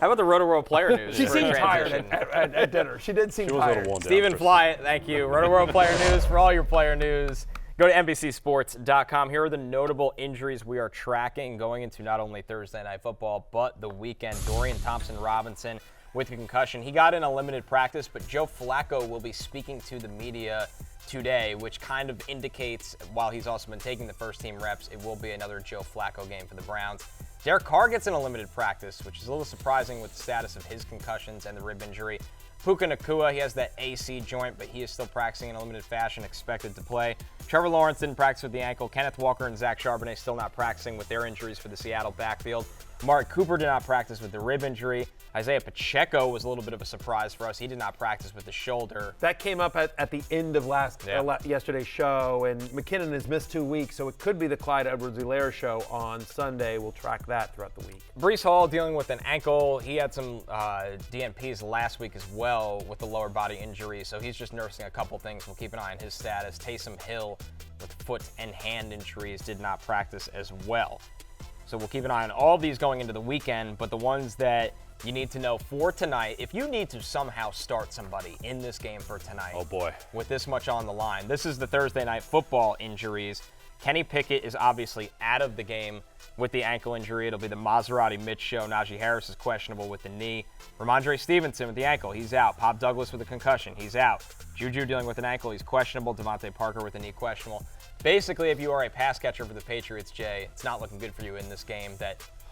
How about the RoWorld player news? She seemed tired at dinner. She did seem tired. Stephen Fly, thank you. RoWorld player news. For all your player news, go to NBCSports.com. Here are the notable injuries we are tracking going into not only Thursday Night Football, but the weekend. Dorian Thompson-Robinson with a concussion. He got in a limited practice, but Joe Flacco will be speaking to the media today, which kind of indicates, while he's also been taking the first team reps, it will be another Joe Flacco game for the Browns. Derek Carr gets in a limited practice, which is a little surprising with the status of his concussions and the rib injury. Puka Nacua, he has that AC joint, but he is still practicing in a limited fashion, expected to play. Trevor Lawrence didn't practice with the ankle. Kenneth Walker and Zach Charbonnet still not practicing with their injuries for the Seattle backfield. Mark Cooper did not practice with the rib injury. Isaiah Pacheco was a little bit of a surprise for us. He did not practice with the shoulder. That came up at the end of yesterday's show, and McKinnon has missed 2 weeks, so it could be the Clyde Edwards-Helaire show on Sunday. We'll track that throughout the week. Breece Hall dealing with an ankle. He had some DNPs last week as well with the lower body injury, so he's just nursing a couple things. We'll keep an eye on his status. Taysom Hill with foot and hand injuries did not practice as well. So we'll keep an eye on all these going into the weekend, but the ones that you need to know for tonight, if you need to somehow start somebody in this game for tonight. Oh boy. With this much on the line. This is the Thursday Night Football injuries. Kenny Pickett is obviously out of the game with the ankle injury. It'll be the Maserati Mitch show. Najee Harris is questionable with the knee. Rhamondre Stevenson with the ankle. He's out. Pop Douglas with a concussion. He's out. Juju dealing with an ankle. He's questionable. Devontae Parker with a knee questionable. Basically, if you are a pass catcher for the Patriots, Jay, it's not looking good for you in this game.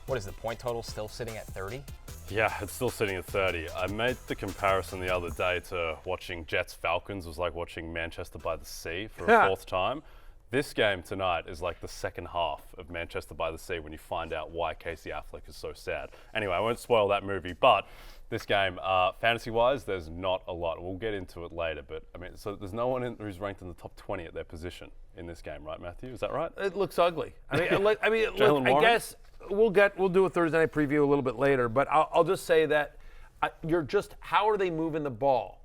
What is the point total still sitting at 30? Yeah, it's still sitting at 30. I made the comparison the other day to watching Jets-Falcons. It was like watching Manchester by the Sea for a fourth time. This game tonight is like the second half of Manchester by the Sea when you find out why Casey Affleck is so sad. Anyway, I won't spoil that movie, but this game, fantasy-wise, there's not a lot. We'll get into it later, but I mean, so there's no one who's ranked in the top 20 at their position in this game, right, Matthew? Is that right? It looks ugly. I guess we'll do a Thursday night preview a little bit later, but I'll just say that how are they moving the ball?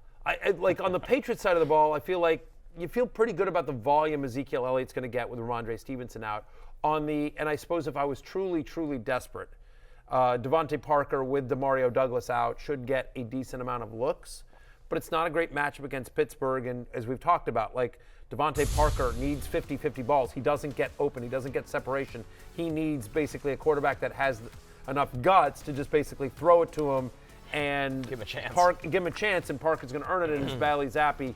Like on the Patriots side of the ball, I feel like you feel pretty good about the volume Ezekiel Elliott's going to get with Rhamondre Stevenson out. And I suppose if I was truly, truly desperate, Devontae Parker with DeMario Douglas out should get a decent amount of looks, but it's not a great matchup against Pittsburgh. And as we've talked about, like Devontae Parker needs 50-50 balls. He doesn't get open. He doesn't get separation. He needs basically a quarterback that has enough guts to just basically throw it to him and give him a chance. Give him a chance, and Parker's going to earn it in his Bailey Zappi,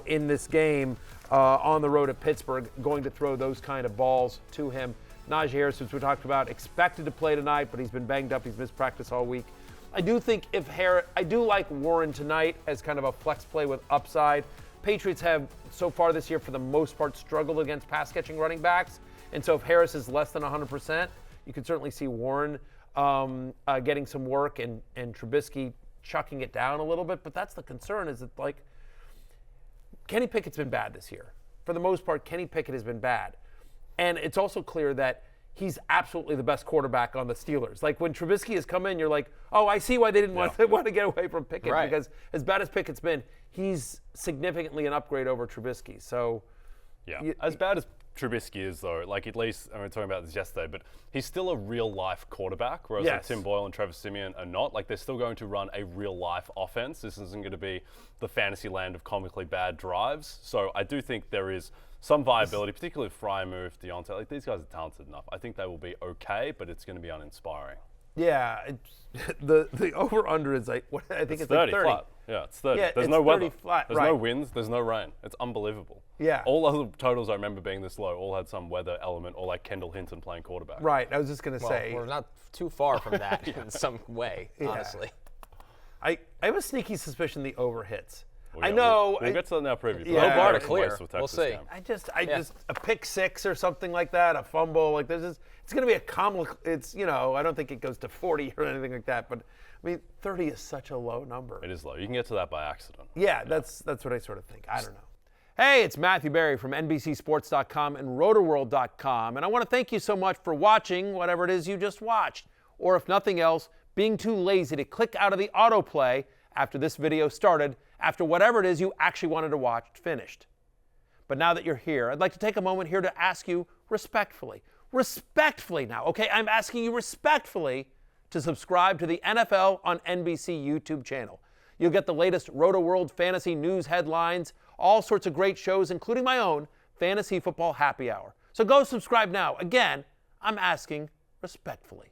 in this game on the road at Pittsburgh, going to throw those kind of balls to him. Najee Harris, which we talked about, expected to play tonight, but he's been banged up. He's missed practice all week. I do like Warren tonight as kind of a flex play with upside. Patriots have, so far this year, for the most part, struggled against pass-catching running backs. And so if Harris is less than 100%, you can certainly see Warren getting some work and Trubisky chucking it down a little bit. But that's the concern, is that, Kenny Pickett's been bad this year. For the most part, Kenny Pickett has been bad. And it's also clear that he's absolutely the best quarterback on the Steelers. Like, when Trubisky has come in, you're like, oh, I see why they didn't want to get away from Pickett. Right. Because as bad as Pickett's been, he's significantly an upgrade over Trubisky. So, as bad as Trubisky is, though, at least, we were talking about this yesterday, but he's still a real-life quarterback, whereas Tim Boyle and Trevor Siemian are not. They're still going to run a real-life offense. This isn't going to be the fantasy land of comically bad drives. So I do think there is some viability, particularly if Freiermuth, Deontay. These guys are talented enough. I think they will be okay, but it's going to be uninspiring. Yeah, the over/under is I think it's 30 like 30. flat. Yeah, it's 30. Yeah, There's it's no 30 weather. flat, There's right. no winds. There's no rain. It's unbelievable. Yeah. All other totals I remember being this low all had some weather element, or like Kendall Hinton playing quarterback. Right. I was just going to say. We're not too far from that in some way, honestly. I have a sneaky sususpicion the over hits. Well, I know. We'll get to that now. Preview. Yeah. Low bar to Texas clear. game. We'll see. I just a pick six or something like that, a fumble like this. It's going to be a comic. It's I don't think it goes to 40 or anything like that, but I mean 30 is such a low number. It is low. You can get to that by accident. Yeah, that's what I sort of think. I don't know. Hey, it's Matthew Berry from NBCSports.com and RotorWorld.com, and I want to thank you so much for watching whatever it is you just watched, or if nothing else, being too lazy to click out of the autoplay after this video started, after whatever it is you actually wanted to watch finished. But now that you're here, I'd like to take a moment here to ask you respectfully now, okay? I'm asking you respectfully to subscribe to the NFL on NBC YouTube channel. You'll get the latest RoWorld fantasy news headlines, all sorts of great shows, including my own Fantasy Football Happy Hour. So go subscribe now. Again, I'm asking respectfully.